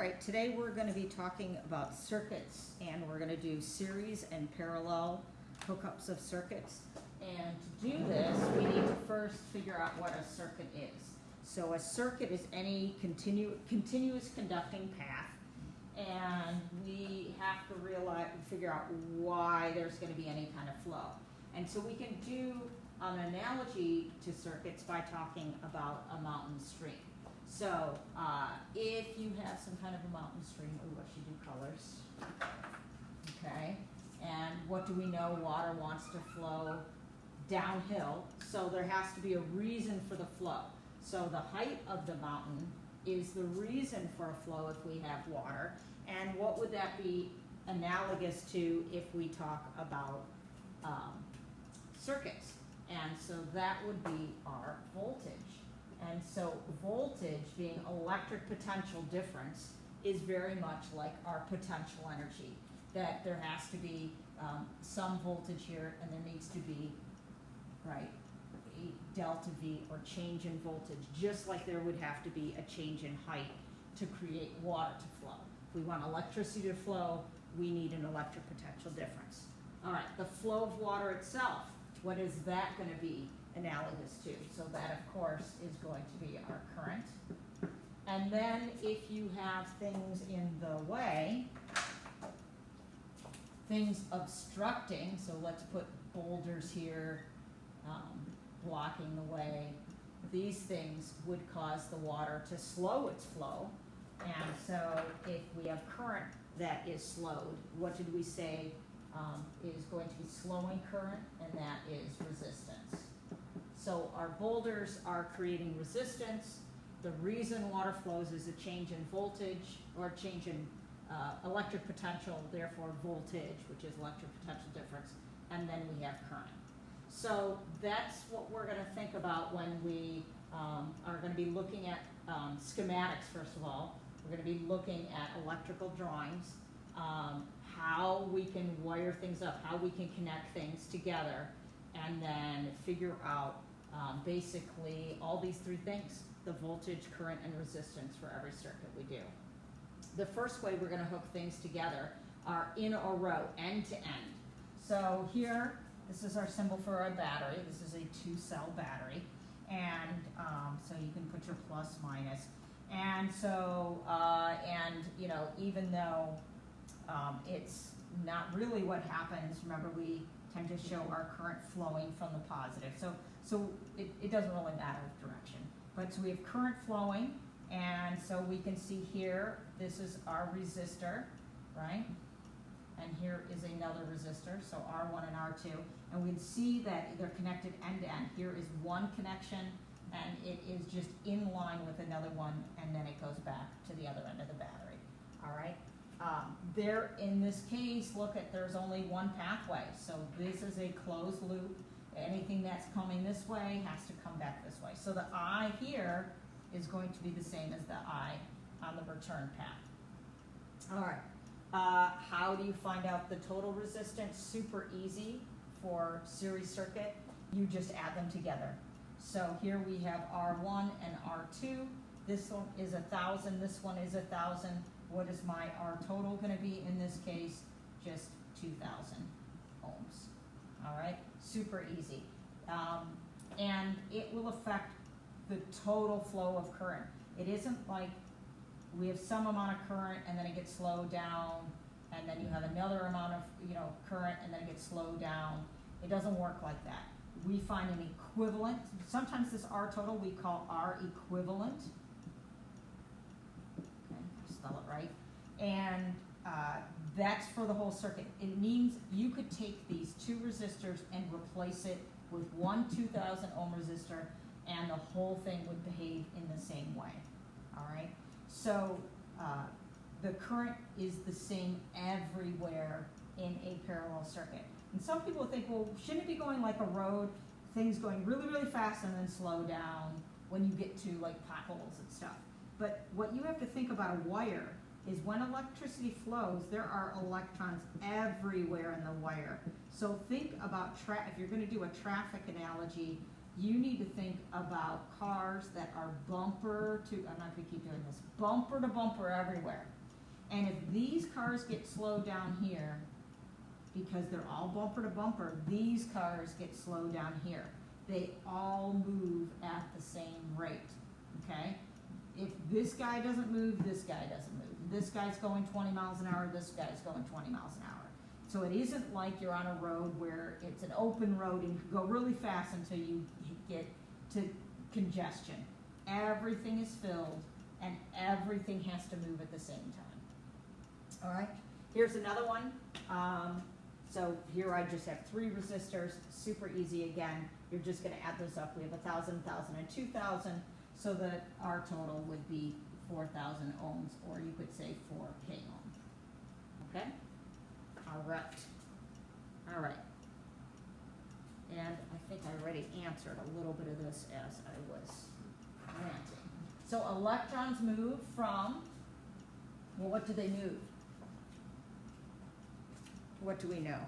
right, today we're going to be talking about circuits, and we're going to do series and parallel hookups of circuits. And to do this, we need to first figure out what a circuit is. So a circuit is any continuous conducting path, and we have to figure out why there's going to be any kind of flow. And so we can do an analogy to circuits by talking about a mountain stream. So if you have some kind of a mountain stream, ooh, I should do colors, okay, and what do we know? Water wants to flow downhill, so there has to be a reason for the flow. So the height of the mountain is the reason for a flow if we have water, and what would that be analogous to if we talk about circuits? And so that would be our voltage. And so voltage, being electric potential difference, is very much like our potential energy. That there has to be some voltage here, and there needs to be, right, a delta V or change in voltage, just like there would have to be a change in height to create water to flow. If we want electricity to flow, we need an electric potential difference. All right, the flow of water itself, what is that going to be analogous to? So that, of course, is going to be our current. And then if you have things in the way, things obstructing, so let's put boulders here, blocking the way, these things would cause the water to slow its flow. And so if we have current that is slowed, what did we say is going to be slowing current? And that is resistance. So our boulders are creating resistance. The reason water flows is a change in voltage or change in electric potential, therefore voltage, which is electric potential difference, and then we have current. So that's what we're going to think about when we are going to be looking at schematics, first of all. We're going to be looking at electrical drawings, how we can wire things up, how we can connect things together, and then figure out basically all these three things: the voltage, current, and resistance for every circuit we do. The first way we're going to hook things together are in a row, end to end. So here, this is our symbol for our battery. This is a 2-cell battery, and so you can put your plus, minus. And so, you know, even though it's not really what happens, remember we tend to show our current flowing from the positive. So it doesn't really matter the direction. But so we have current flowing, and so we can see here, this is our resistor, right? And here is another resistor, so R1 and R2. And we can see that they're connected end to end. Here is one connection, and it is just in line with another one, and then it goes back to the other end of the battery, all right? There, in this case, look at, there's only one pathway. So this is a closed loop. Anything that's coming this way has to come back this way. So the I here is going to be the same as the I on the return path. All right. How do you find out the total resistance? Super easy for series circuit. You just add them together. So here we have R1 and R2. This one is 1,000. This one is 1,000. What is my R total going to be in this case? Just 2,000 ohms. All right, super easy. And it will affect the total flow of current. It isn't like we have some amount of current and then it gets slowed down, and then you have another amount of current and then it gets slowed down. It doesn't work like that. We find an equivalent. Sometimes this R total we call R equivalent. Spell it right, and that's for the whole circuit. It means you could take these two resistors and replace it with one 2,000 ohm resistor, and the whole thing would behave in the same way. All right, so the current is the same everywhere in a parallel circuit. And some people think, well, shouldn't it be going like a road, things going really, really fast and then slow down when you get to like potholes and stuff? But what you have to think about a wire is when electricity flows, there are electrons everywhere in the wire. So think about, if you're going to do a traffic analogy, you need to think about cars that are bumper to, I'm not going to keep doing this, bumper to bumper everywhere. And if these cars get slowed down here, because they're all bumper to bumper, these cars get slowed down here. They all move at the same rate, okay? If this guy doesn't move, this guy doesn't move. This guy's going 20 miles an hour, this guy's going 20 miles an hour. So it isn't like you're on a road where it's an open road and you can go really fast until you get to congestion. Everything is filled and everything has to move at the same time. All right, here's another one. So here I just have 3 resistors, super easy again. You're just gonna add those up. We have 1,000, 1,000, and 2,000, so that our total would be 4,000 ohms, or you could say 4K ohm. Okay? All right. All right. And I think I already answered a little bit of this as I was ranting. So electrons move from, well, what do they move? What do we know?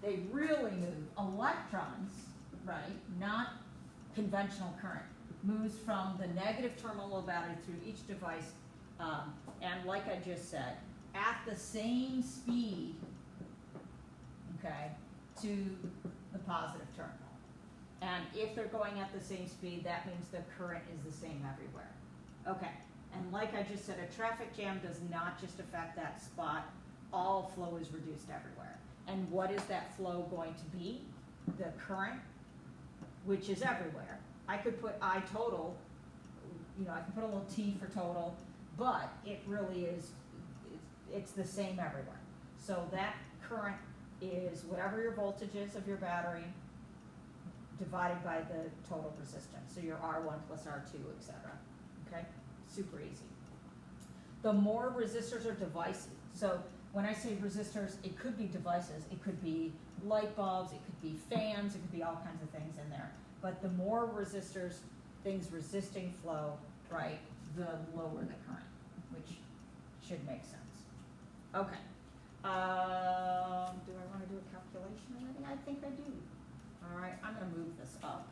They really move. Electrons, right, not conventional current, moves from the negative terminal of the battery through each device, and like I just said, at the same speed, okay, to the positive terminal. And if they're going at the same speed, that means the current is the same everywhere. Okay, and like I just said, a traffic jam does not just affect that spot. All flow is reduced everywhere. And what is that flow going to be? The current, which is everywhere. I could put I total, you know, I can put a little T for total, but it really is, it's the same everywhere. So that current is whatever your voltage is of your battery divided by the total resistance. So your R1 plus R2, etc. Okay, super easy. The more resistors or devices, so when I say resistors, it could be devices, it could be light bulbs, it could be fans, it could be all kinds of things in there. But the more resistors, things resisting flow, right, the lower the current, which should make sense. Okay. Do I want to do a calculation already? I think I do. All right, I'm going to move this up.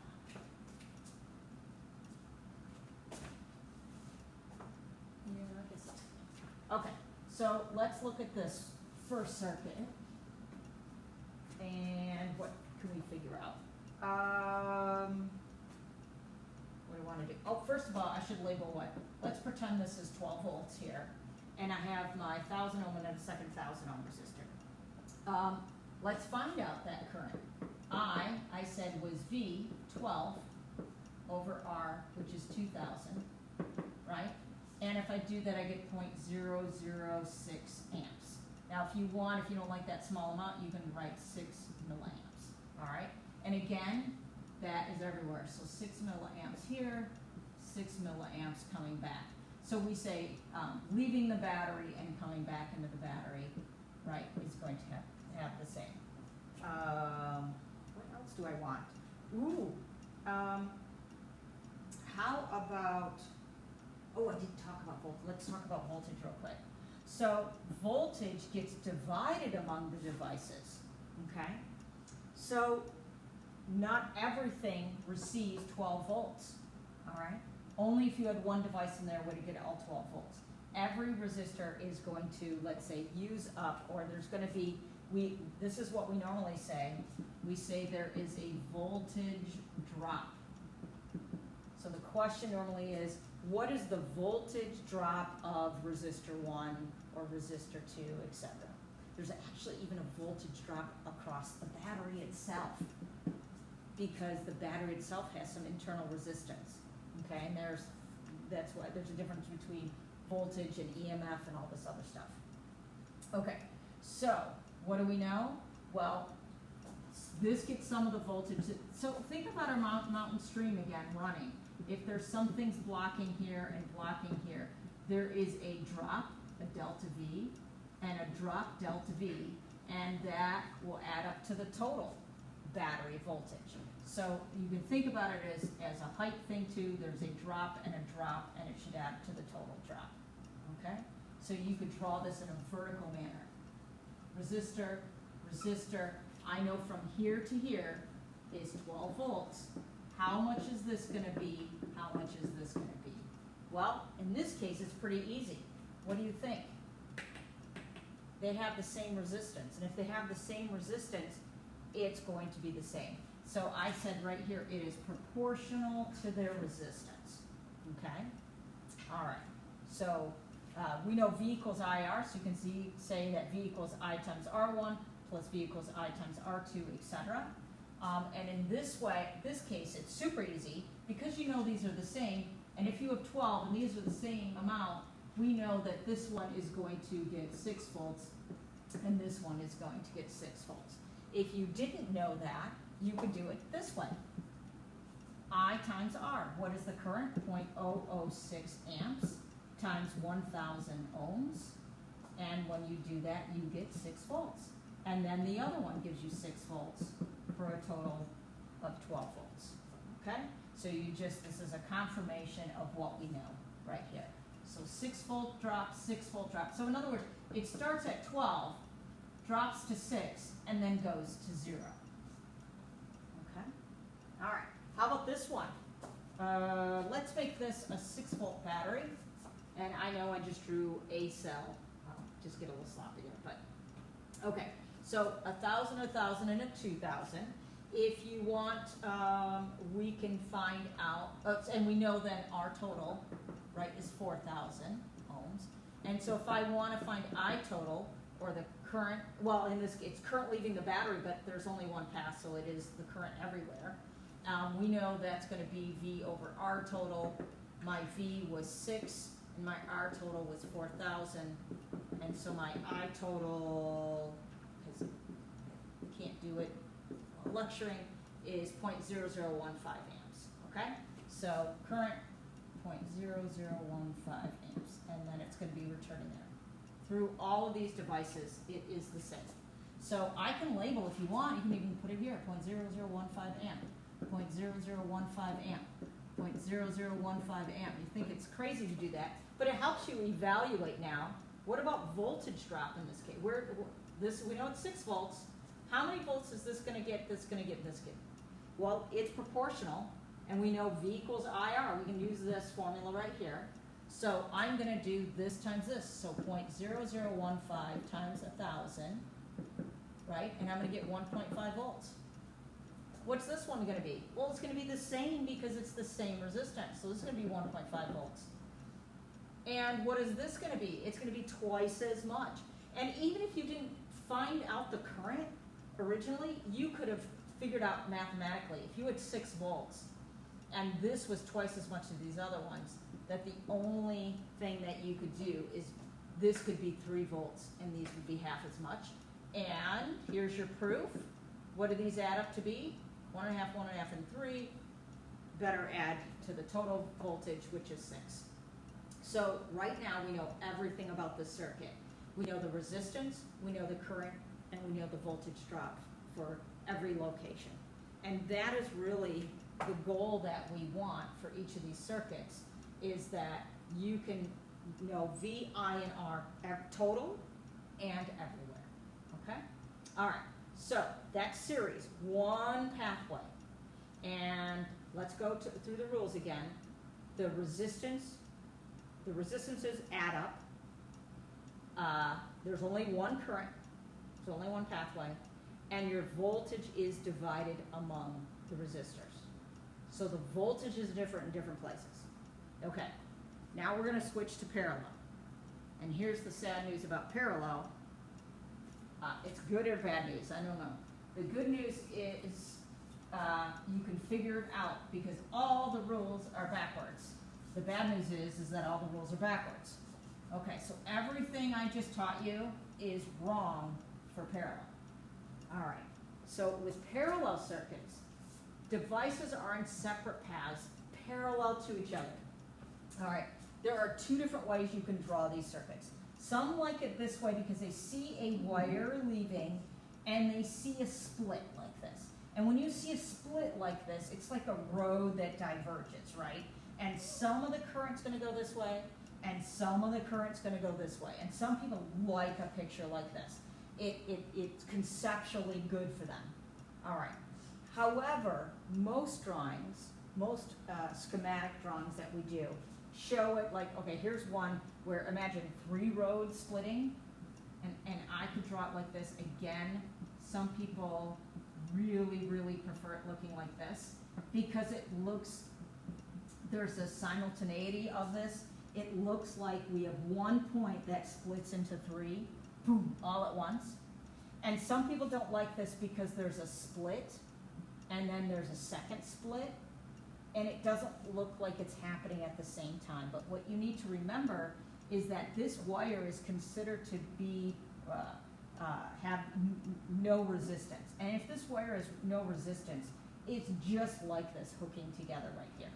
Yeah, I guess. Okay. So let's look at this first circuit, and what can we figure out? What do I want to do? Oh, first of all, I should label what. Let's pretend this is 12 volts here, and I have my 1,000 ohm and a second 1,000 ohm resistor. Let's find out that current. I said was V 12 over R, which is 2,000, right? And if I do that, I get 0.006 amps. Now, if you don't like that small amount, you can write 6 milliamps, all right? And again, that is everywhere. So 6 milliamps here, 6 milliamps coming back. So we say leaving the battery and coming back into the battery, right, is going to have the same. What else do I want? Ooh, how about, oh, I didn't talk about voltage. Let's talk about voltage real quick. So voltage gets divided among the devices, okay? So not everything receives 12 volts, all right? Only if you had one device in there would it get all 12 volts. Every resistor is going to, let's say, use up, or there's going to be, this is what we normally say. We say there is a voltage drop. So the question normally is, what is the voltage drop of resistor 1 or resistor 2, etc.? There's actually even a voltage drop across the battery itself, because the battery itself has some internal resistance. Okay, and that's why there's a difference between voltage and EMF and all this other stuff. Okay, so what do we know? Well, this gets some of the voltage. So think about our mountain stream again running. If there's some things blocking here and blocking here, there is a drop, a delta V, and a drop delta V, and that will add up to the total battery voltage. So you can think about it as a height thing too. There's a drop, and it should add to the total drop. Okay? So you could draw this in a vertical manner. Resistor, resistor. I know from here to here is 12 volts. How much is this going to be? How much is this going to be? Well, in this case, it's pretty easy. What do you think? they have the same resistance. And if they have the same resistance, it's going to be the same. So I said right here, it is proportional to their resistance, okay? All right, so we know V equals IR, so you can say that V equals I times R1 plus V equals I times R2, etc. And in this case, it's super easy because you know these are the same. And if you have 12 and these are the same amount, we know that this one is going to get 6 volts and this one is going to get 6 volts. If you didn't know that, you could do it this way. I times R. What is the current? 0.006 amps times 1,000 ohms. And when you do that, you get 6 volts. And then the other one gives you 6 volts for a total of 12 volts. Okay? So this is a confirmation of what we know right here. So 6 volt drop, 6 volt drop. So in other words, it starts at 12, drops to 6, and then goes to 0. Okay? All right. How about this one? Let's make this a 6 volt battery. And I know I just drew a cell. Just get a little sloppy there, but okay. So 1,000, 1,000, and a 2,000. If you want, we can find out, and we know then our total, right, is 4,000 ohms. And so if I want to find I total, or the current, well, in this, it's current leaving the battery, but there's only one path, so it is the current everywhere. We know that's going to be V over R total. My V was 6, and my R total was 4,000. And so my I total, because I can't do it while lecturing, is 0.0015 amps. Okay? So current 0.0015 amps, and then it's going to be returning there. Through all of these devices, it is the same. So I can label if you want, you can even put it here, 0.0015 amp, 0.0015 amp, 0.0015 amp. You think it's crazy to do that, but it helps you evaluate now. What about voltage drop in this case? We know it's 6 volts. How many volts is this going to get, this going to get, this get? Well, it's proportional, and we know V equals IR. We can use this formula right here. So I'm going to do this times this. So 0.0015 times 1,000, right? And I'm going to get 1.5 volts. What's this one going to be? Well, it's going to be the same because it's the same resistance. So this is going to be 1.5 volts. And what is this going to be? It's going to be twice as much. And even if you didn't find out the current originally, you could have figured out mathematically, if you had 6 volts and this was twice as much as these other ones, that the only thing that you could do is this could be 3 volts and these would be half as much. And here's your proof. What do these add up to be? 1.5, 1.5, and 3. Better add to the total voltage, which is 6. So right now we know everything about this circuit. We know the resistance, we know the current, and we know the voltage drop for every location. And that is really the goal that we want for each of these circuits, is that you can know V, I, and R total and everywhere. Okay? All right. So that's series, one pathway. And let's go through the rules again. The resistance, the resistances add up. There's only one current, there's only one pathway, and your voltage is divided among the resistors. So the voltage is different in different places. Okay, now we're going to switch to parallel. And here's the sad news about parallel. It's good or bad news, I don't know. The good news is you can figure it out because all the rules are backwards. The bad news is that all the rules are backwards. Okay, so everything I just taught you is wrong for parallel. All right, so with parallel circuits, devices are in separate paths parallel to each other. All right, there are 2 different ways you can draw these circuits. Some like it this way because they see a wire leaving and they see a split like this. And when you see a split like this, it's like a road that diverges, right? And some of the current's going to go this way, and some of the current's going to go this way. And some people like a picture like this. It's conceptually good for them. All right. However, most drawings, most schematic drawings that we do, show it like, okay, here's one where imagine 3 roads splitting, and I could draw it like this. Again, some people really, really prefer it looking like this because it looks, there's a simultaneity of this. It looks like we have one point that splits into three, boom, all at once. And some people don't like this because there's a split and then there's a second split, and it doesn't look like it's happening at the same time. But what you need to remember is that this wire is considered to be have no resistance. And if this wire has no resistance, it's just like this hooking together right here.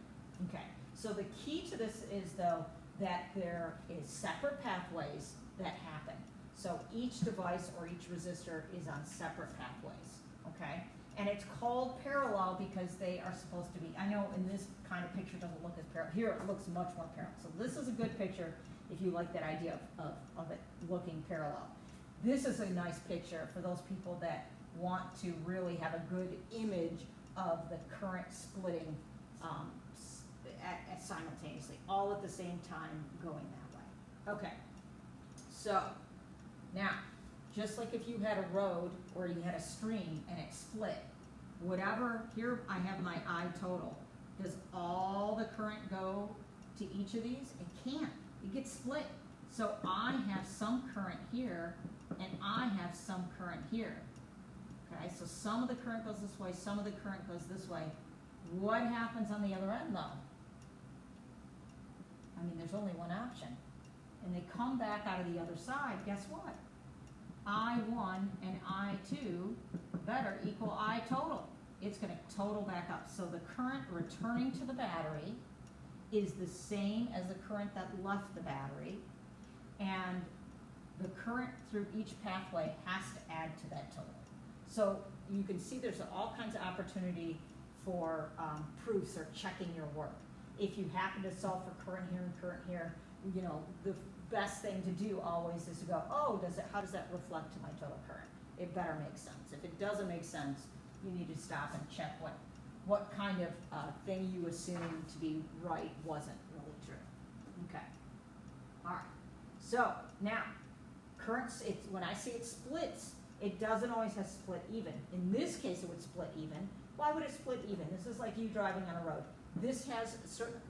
Okay, so the key to this is, though, that there is separate pathways that happen. So each device or each resistor is on separate pathways, okay? And it's called parallel because they are supposed to be, I know in this kind of picture doesn't look as parallel. Here it looks much more parallel. So this is a good picture if you like that idea of it looking parallel. This is a nice picture for those people that want to really have a good image of the current splitting simultaneously, all at the same time going that way. Okay, so now, just like if you had a road or you had a stream and it split, whatever, here I have my I total. Does all the current go to each of these? It can't. It gets split. So I have some current here and I have some current here. Okay, so some of the current goes this way, some of the current goes this way. What happens on the other end, though? I mean, there's only one option. And they come back out of the other side, guess what? I1 and I2 better equal I total. It's going to total back up. So the current returning to the battery is the same as the current that left the battery, and the current through each pathway has to add to that total. So you can see there's all kinds of opportunity for proofs or checking your work. If you happen to solve for current here and current here, you know, the best thing to do always is to go, oh, how does that reflect to my total current? It better make sense. If it doesn't make sense, you need to stop and check what kind of thing you assumed to be right wasn't really true. Okay. All right. So now, currents, when I say it splits, it doesn't always have split even. In this case, it would split even. Why would it split even? This is like you driving on a road. This has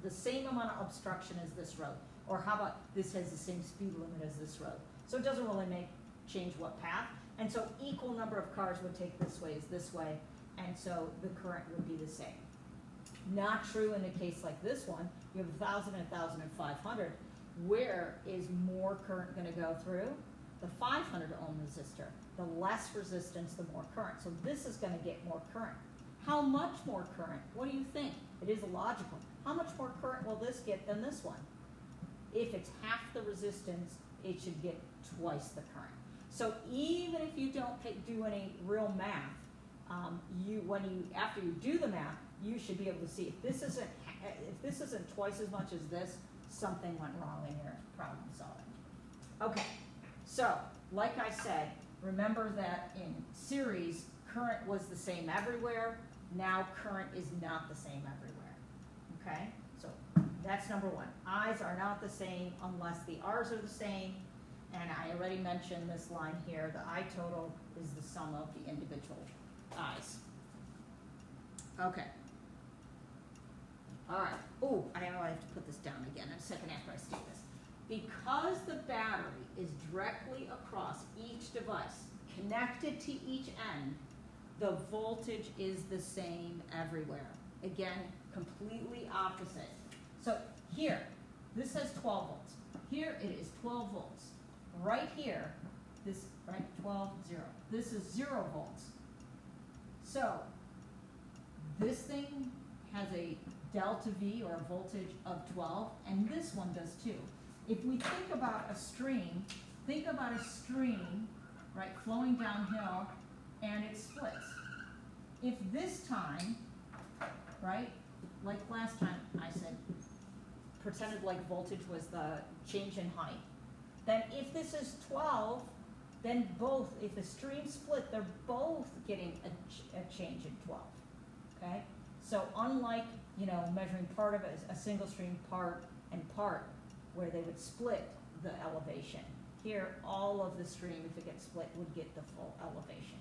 the same amount of obstruction as this road. Or how about this has the same speed limit as this road? So it doesn't really change what path. And so equal number of cars would take this way as this way. And so the current would be the same. Not true in a case like this one. You have 1,000 and 1,500. Where is more current going to go through? The 500 ohm resistor. The less resistance, the more current. So this is going to get more current. How much more current? What do you think? It is illogical. How much more current will this get than this one? If it's half the resistance, it should get twice the current. So even if you don't do any real math, after you do the math, you should be able to see if this isn't twice as much as this, something went wrong in your problem solving. Okay, so like I said, remember that in series, current was the same everywhere. Now current is not the same everywhere. Okay, so that's number one. I's are not the same unless the R's are the same. And I already mentioned this line here. The I total is the sum of the individual I's. Okay. All right. Oh, I know I have to put this down again a second after I state this. Because the battery is directly across each device, connected to each end, the voltage is the same everywhere. Again, completely opposite. So here, this says 12 volts. Here it is 12 volts. Right here, 12, 0. This is 0 volts. So this thing has a delta V or a voltage of 12, and this one does too. If we think about a stream, right, flowing downhill, and it splits. If this time, right, like last time I said, pretended like voltage was the change in height, then if this is 12, then both, if the stream split, they're both getting a change in 12, okay? So unlike, measuring part of a single stream part and part, where they would split the elevation, Here, all of the stream, if it gets split, would get the full elevation.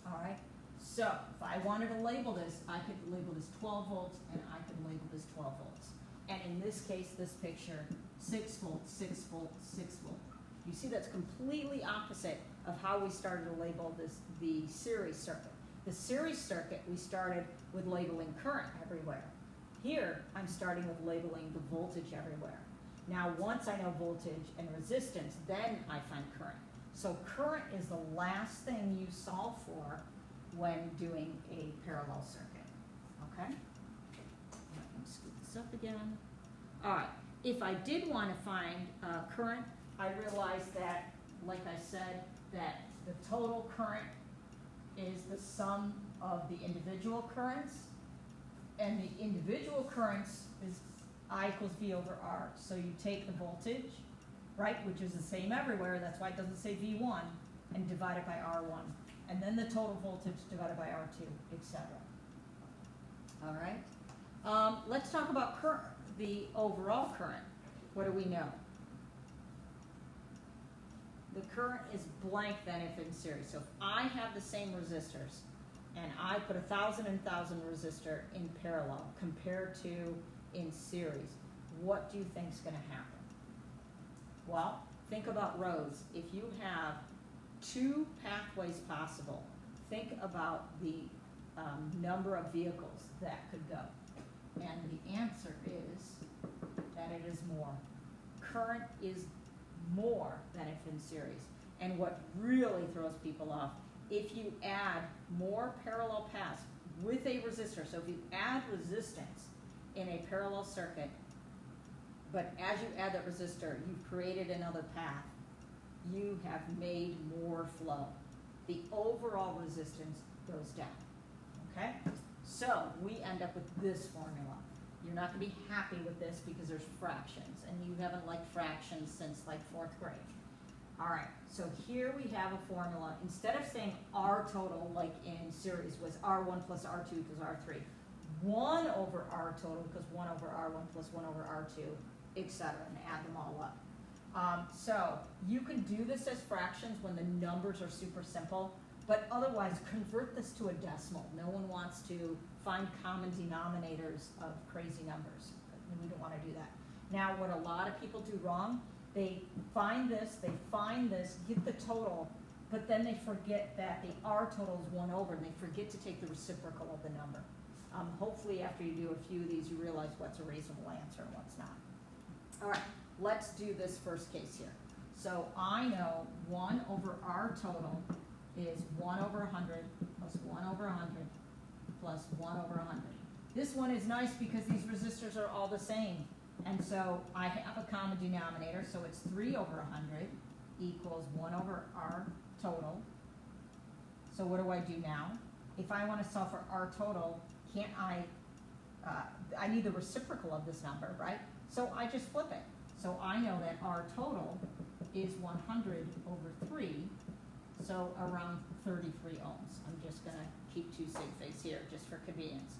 All right, so if I wanted to label this, I could label this 12 volts, and I could label this 12 volts. And in this case, this picture, 6 volts, 6 volts, 6 volts. You see that's completely opposite of how we started to label this, the series circuit. The series circuit, we started with labeling current everywhere. Here, I'm starting with labeling the voltage everywhere. Now, once I know voltage and resistance, then I find current. So current is the last thing you solve for when doing a parallel circuit, okay? Let me scoot this up again. All right, if I did want to find current, I realized that, like I said, that the total current is the sum of the individual currents, and the individual currents is I equals V over R. So you take the voltage, right, which is the same everywhere, that's why it doesn't say V1, and divide it by R1. And then the total voltage divided by R2, etc. All right? Let's talk about current, the overall current. What do we know? The current is blank then if in series. So if I have the same resistors, and I put 1,000 and 1,000 resistor in parallel compared to in series, what do you think is going to happen? Well, think about roads. If you have 2 pathways possible, think about the number of vehicles that could go. And the answer is that it is more. Current is more than if in series. And what really throws people off, if you add more parallel paths with a resistor, so if you add resistance in a parallel circuit, but as you add that resistor, you've created another path, you have made more flow. The overall resistance goes down, okay? So we end up with this formula. You're not gonna be happy with this because there's fractions, and you haven't liked fractions since like 4th grade. All right, so here we have a formula. Instead of saying R total, like in series, was R1 plus R2 equals R3, 1 over R total because 1 over R1 plus 1 over R2, etc., and add them all up. So you can do this as fractions when the numbers are super simple, but otherwise convert this to a decimal. No one wants to find common denominators of crazy numbers. We don't want to do that. Now, what a lot of people do wrong, they find this, get the total, but then they forget that the R total is 1 over, and they forget to take the reciprocal of the number. Hopefully after you do a few of these, you realize what's a reasonable answer and what's not. All right, let's do this first case here. So I know 1 over R total is 1 over 100 plus 1 over 100 plus 1 over 100. This one is nice because these resistors are all the same. And so I have a common denominator, so it's 3 over 100 equals 1 over R total. So what do I do now? If I want to solve for R total, can't I need the reciprocal of this number, right? So I just flip it. So I know that R total is 100 over 3, so around 33 ohms. I'm just going to keep 2 sig figs here just for convenience.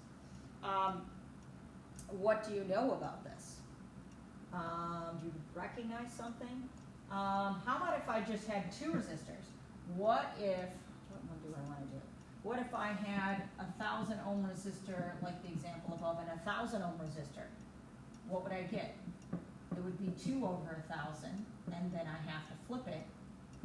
What do you know about this? Do you recognize something? How about if I just had 2 resistors? What one do I want to do? What if I had a 1,000 ohm resistor, like the example above, and a 1,000 ohm resistor? What would I get? It would be 2 over 1,000, and then I have to flip it.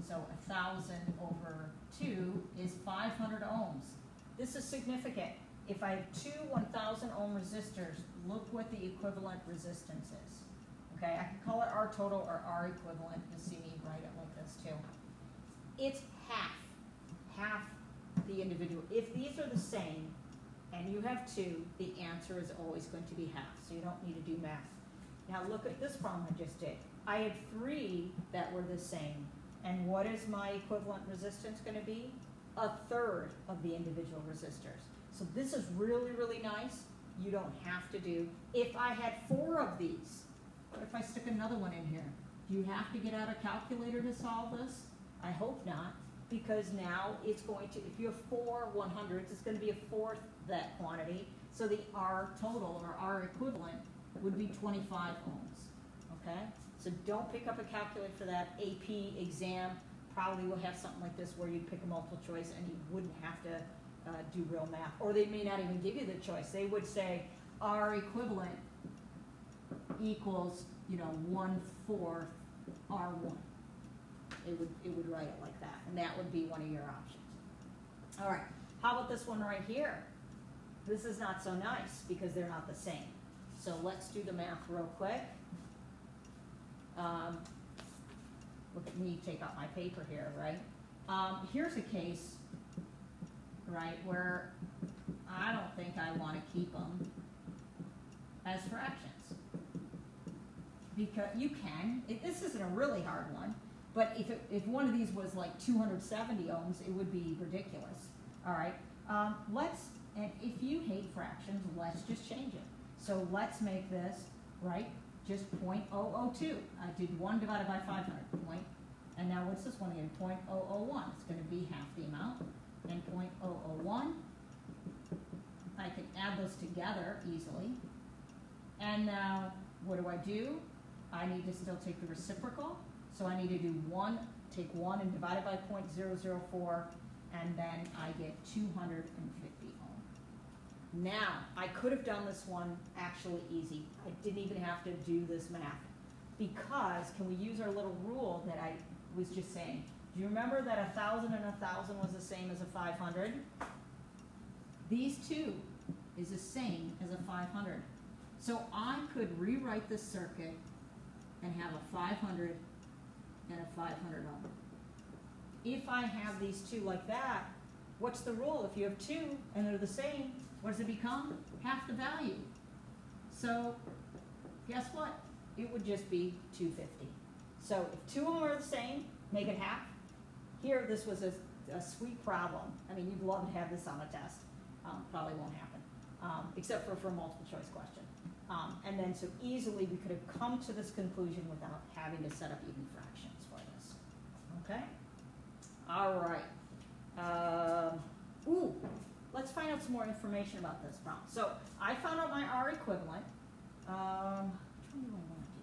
So 1,000 over 2 is 500 ohms. This is significant. If I have 2 1,000 ohm resistors, look what the equivalent resistance is. Okay, I can call it R total or R equivalent. You'll see me write it like this too. It's half the individual. If these are the same and you have 2, the answer is always going to be half, so you don't need to do math. Now look at this problem I just did. I had 3 that were the same, and what is my equivalent resistance going to be? 1/3 of the individual resistors. So this is really, really nice. You don't have to do. If I had 4 of these, what if I stick another one in here? Do you have to get out a calculator to solve this? I hope not, because now it's going to, if you have 4 100s, it's going to be 1/4 that quantity. So the R total or R equivalent would be 25 ohms. Okay? So don't pick up a calculator for that. AP exam probably will have something like this where you'd pick a multiple choice and you wouldn't have to do real math. Or they may not even give you the choice. They would say R equivalent equals, 1/4 R1. It would write it like that, and that would be one of your options. All right, how about this one right here? This is not so nice because they're not the same. So let's do the math real quick. Look at me take out my paper here, right? Here's a case, right, where I don't think I want to keep them as fractions. Because you can, this isn't a really hard one, but if one of these was like 270 ohms, it would be ridiculous. All right, and if you hate fractions, let's just change it. So let's make this, right, just 0.002. I did 1 divided by 500, and now what's this one again? 0.001. It's going to be half the amount, and 0.001. I can add those together easily. And now, what do? I need to still take the reciprocal, so I need to do take 1 and divide it by 0.004, and then I get 250 ohm. Now, I could have done this one actually easy. I didn't even have to do this math, because can we use our little rule that I was just saying? Do you remember that 1,000 and 1,000 was the same as a 500? These two is the same as a 500. So I could rewrite this circuit and have a 500 and a 500 ohm. If I have these two like that, what's the rule? If you have two and they're the same, what does it become? Half the value. So guess what? It would just be 250. So if two of them are the same, make it half. Here, this was a sweet problem. I mean, you'd love to have this on a test. Probably won't happen, except for a multiple choice question. And then so easily we could have come to this conclusion without having to set up even fractions for this. Okay? All right. Let's find out some more information about this problem. So I found out my R equivalent. Which one do I want to do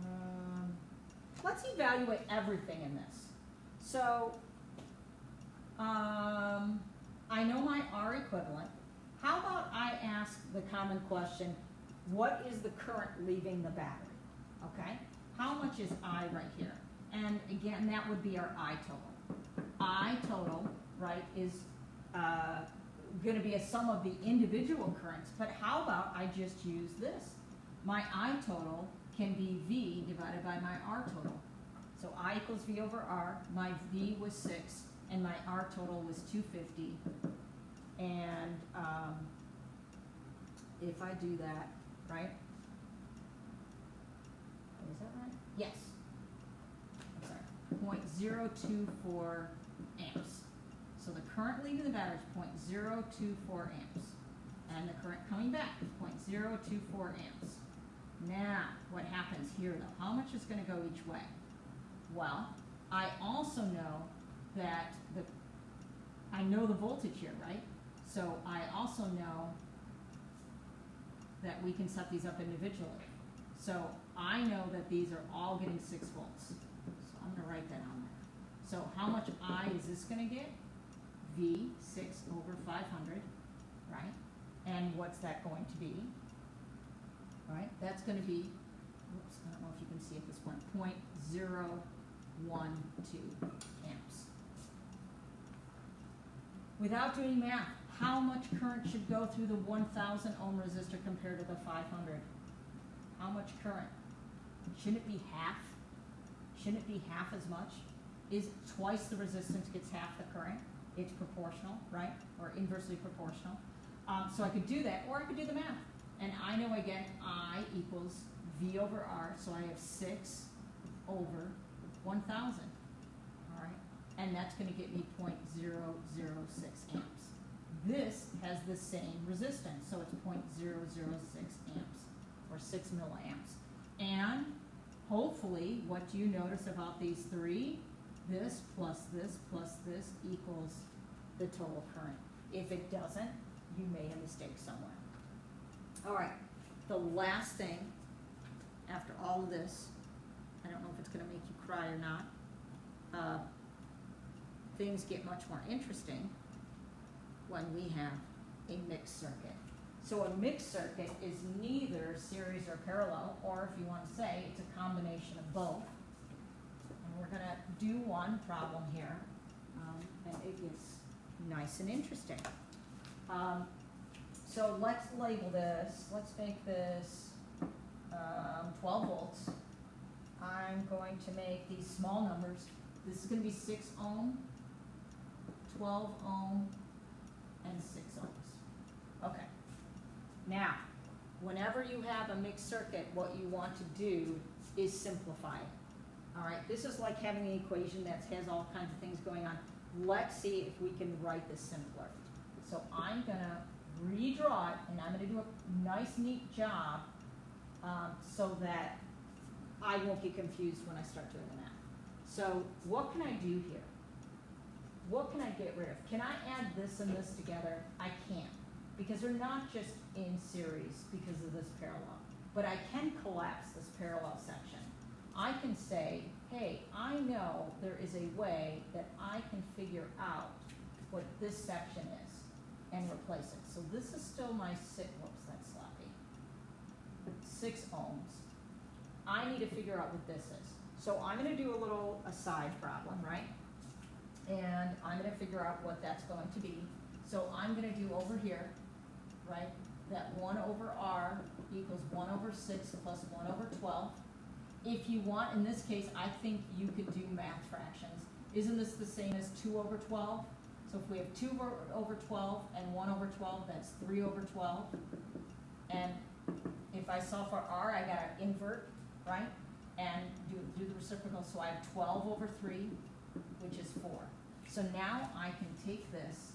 now? Let's evaluate everything in this. So I know my R equivalent. How about I ask the common question, what is the current leaving the battery? Okay? How much is I right here? And again, that would be our I total. I total, right, is going to be a sum of the individual currents. But how about I just use this? My I total can be V divided by my R total. So I equals V over R. My V was 6, and my R total was 250. And if I do that, right? Is that right? Yes. I'm sorry. 0.024 amps. So the current leaving the battery is 0.024 amps. And the current coming back is 0.024 amps. Now, what happens here though? How much is going to go each way? Well, I also know that I know the voltage here, right? So I also know that we can set these up individually. So I know that these are all getting 6 volts. So I'm going to write that on there. So how much I is this going to get? V, 6 over 500, right? And what's that going to be? Right? That's going to be, whoops, I don't know if you can see at this point, 0.012 amps. Without doing math, how much current should go through the 1,000 ohm resistor compared to the 500? How much current? Shouldn't it be half? Shouldn't it be half as much? Is twice the resistance gets half the current? It's proportional, right? Or inversely proportional. So I could do that, or I could do the math. And I know again, I equals V over R, so I have 6 over 1,000. All right? And that's going to get me 0.006 amps. This has the same resistance, so it's 0.006 amps, or 6 milliamps. And hopefully, what do you notice about these three? This plus this plus this equals the total current. If it doesn't, you made a mistake somewhere. All right, the last thing after all of this, I don't know if it's gonna make you cry or not, things get much more interesting when we have a mixed circuit. So a mixed circuit is neither series or parallel, or if you want to say, it's a combination of both. And we're gonna do one problem here, and it gets nice and interesting. So let's label this, let's make this 12 volts. I'm going to make these small numbers. This is gonna be 6 ohm, 12 ohm, and 6 ohms. Okay. Now, whenever you have a mixed circuit, what you want to do is simplify it. All right, this is like having an equation that has all kinds of things going on. Let's see if we can write this simpler. So I'm gonna redraw it, and I'm gonna do a nice, neat job so that I won't get confused when I start doing the math. So what can I do here? What can I get rid of? Can I add this and this together? I can't, because they're not just in series because of this parallel. But I can collapse this parallel section. I can say, hey, I know there is a way that I can figure out what this section is and replace it. So this is still my 6, whoops, that's sloppy, 6 ohms. I need to figure out what this is. So I'm gonna do a little aside problem, right? And I'm gonna figure out what that's going to be. So I'm gonna do over here, right, that 1 over R equals 1 over 6 plus 1 over 12. If you want, in this case, I think you could do math fractions. Isn't this the same as 2 over 12? So if we have 2 over 12 and 1 over 12, that's 3 over 12. And if I solve for R, I gotta invert, right? And do the reciprocal, so I have 12 over 3, which is 4. So now I can take this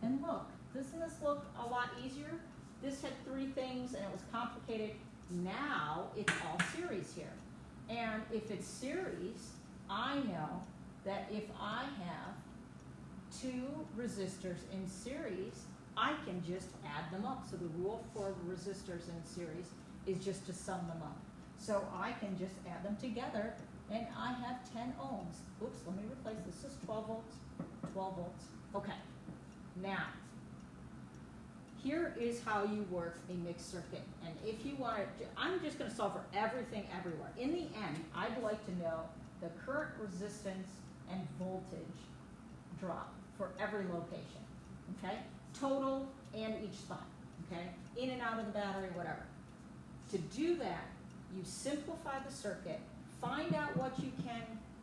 and look. Doesn't this look a lot easier? This had 3 things and it was complicated. Now it's all series here. And if it's series, I know that if I have 2 resistors in series, I can just add them up. So the rule for resistors in series is just to sum them up. So I can just add them together, and I have 10 ohms. Oops, let me replace this. This is 12 volts, 12 volts. Okay, now, here is how you work a mixed circuit. And if you want to, I'm just going to solve for everything everywhere. In the end, I'd like to know the current resistance and voltage drop for every location, okay? Total and each spot, okay? In and out of the battery, whatever. To do that, you simplify the circuit, find out what you can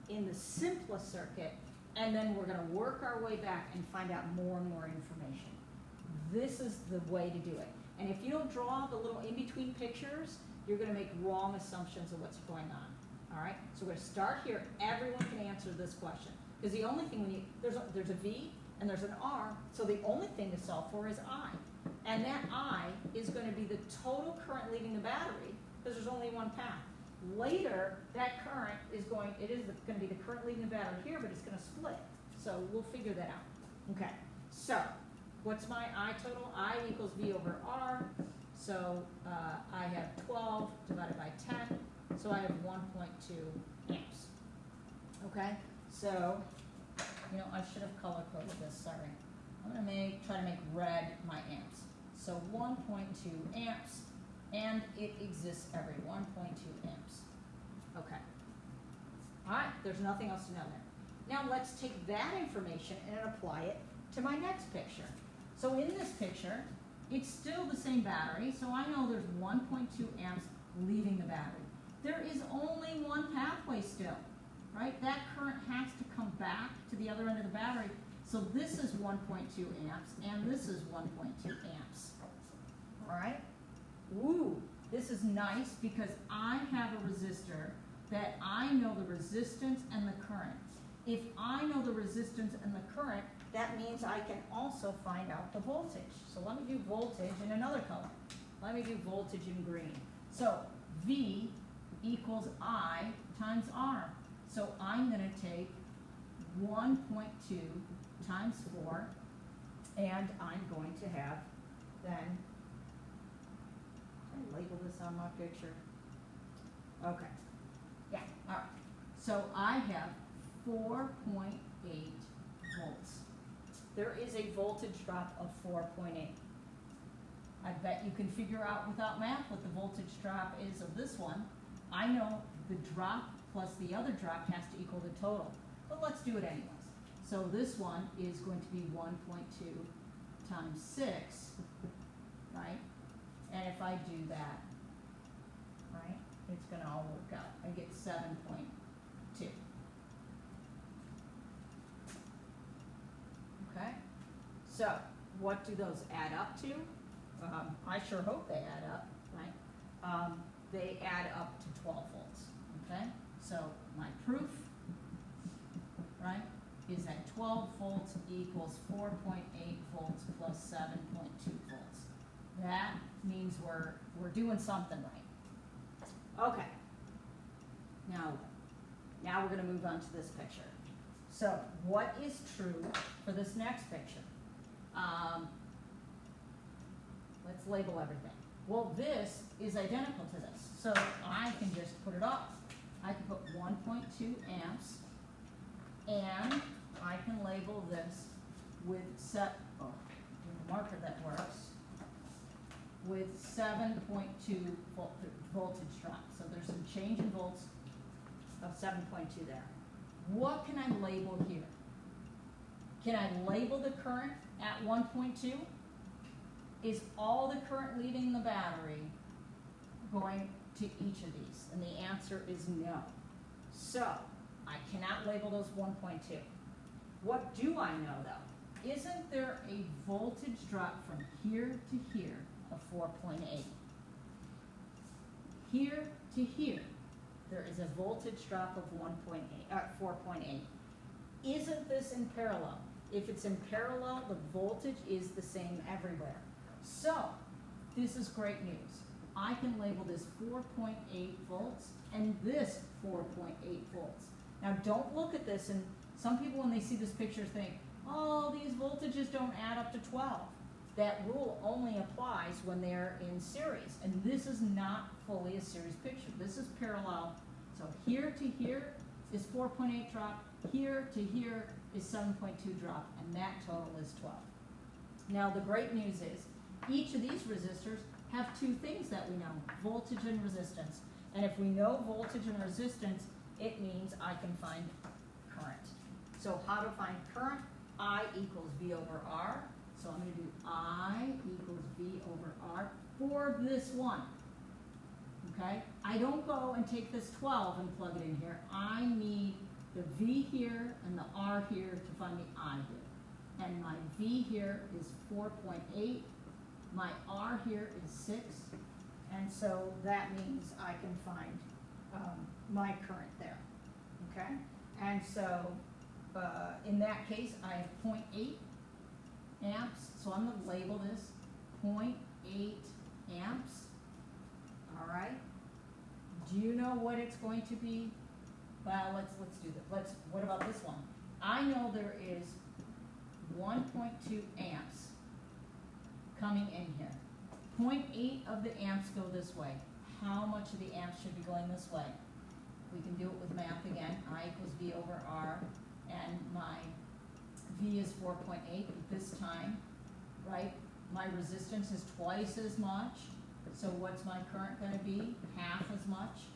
in the simplest circuit, and then we're going to work our way back and find out more and more information. This is the way to do it. And if you don't draw the little in-between pictures, you're going to make wrong assumptions of what's going on. All right? So we're going to start here. Everyone can answer this question. Because the only thing, there's a V and there's an R, so the only thing to solve for is I. And that I is going to be the total current leaving the battery, because there's only one path. Later, that current is going to be the current leaving the battery here, but it's going to split. So we'll figure that out. Okay, so what's my I total? I equals V over R. So I have 12 divided by 10, so I have 1.2 amps. Okay, so, you know, I should have color coded this, sorry. I'm going to try to make red my amps. So 1.2 amps, and it exists every 1.2 amps. Okay. All right, there's nothing else to know there. Now let's take that information and apply it to my next picture. So in this picture, it's still the same battery, so I know there's 1.2 amps leaving the battery. There is only one pathway still, right? That current has to come back to the other end of the battery. So this is 1.2 amps, and this is 1.2 amps. All right? Woo! This is nice because I have a resistor that I know the resistance and the current. If I know the resistance and the current, that means I can also find out the voltage. So let me do voltage in another color. Let me do voltage in green. So V equals I times R. So I'm going to take 1.2 times 4, and I'm going to have then, I label this on my picture, Okay, yeah, all right. So I have 4.8 volts. There is a voltage drop of 4.8. I bet you can figure out without math what the voltage drop is of this one. I know the drop plus the other drop has to equal the total, but let's do it anyways. So this one is going to be 1.2 times 6, right? And if I do that, right, it's going to all work out. I get 7.2. Okay? So, what do those add up to? I sure hope they add up, right? They add up to 12 volts, okay? So, my proof, right, is that 12 volts equals 4.8 volts plus 7.2 volts. That means we're doing something right. Okay. Now we're going to move on to this picture. So what is true for this next picture? Let's label everything. Well, this is identical to this, so I can just put it up. I can put 1.2 amps, and I can label this with with a marker that works, with 7.2 voltage drop. So there's some change in volts of 7.2 there. What can I label here? Can I label the current at 1.2? Is all the current leaving the battery going to each of these? And the answer is no. So I cannot label those 1.2. What do I know though? Isn't there a voltage drop from here to here of 4.8? Here to here, there is a voltage drop of 4.8. Isn't this in parallel? If it's in parallel, the voltage is the same everywhere. So, this is great news. I can label this 4.8 volts and this 4.8 volts. Now, don't look at this, and some people when they see this picture think, oh, these voltages don't add up to 12. That rule only applies when they're in series, and this is not fully a series picture. This is parallel. So here to here is 4.8 drop, here to here is 7.2 drop, and that total is 12. Now the great news is, each of these resistors have two things that we know, voltage and resistance. And if we know voltage and resistance, it means I can find current. So how to find current? I equals V over R. So I'm going to do I equals V over R for this one. Okay? I don't go and take this 12 and plug it in here. I need the V here and the R here to find the I here. And my V here is 4.8. My R here is 6. And so that means I can find my current there. Okay? And so in that case, I have 0.8 amps. So I'm going to label this 0.8 amps. All right? Do you know what it's going to be? Well, let's do that. What about this one? I know there is 1.2 amps coming in here. 0.8 of the amps go this way. How much of the amps should be going this way? We can do it with math again. I equals V over R, and my V is 4.8 at this time, right? My resistance is twice as much. So what's my current going to be? Half as much.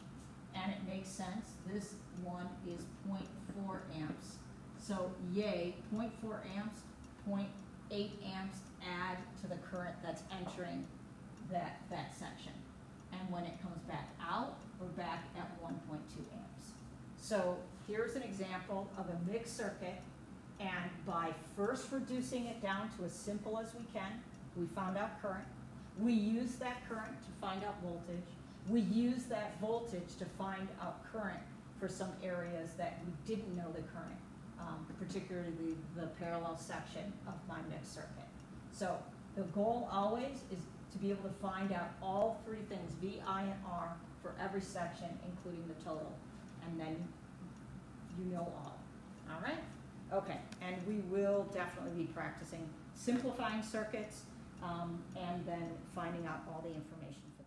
And it makes sense. This one is 0.4 amps. So yay, 0.4 amps, 0.8 amps add to the current that's entering that section. And when it comes back out, we're back at 1.2 amps. So here's an example of a mixed circuit, and by first reducing it down to as simple as we can, we found out current. We use that current to find out voltage. We use that voltage to find out current for some areas that we didn't know the current, particularly the parallel section of my mixed circuit. So the goal always is to be able to find out all three things, V, I, and R, for every section, including the total. And then you know all. All right? Okay, and we will definitely be practicing simplifying circuits and then finding out all the information for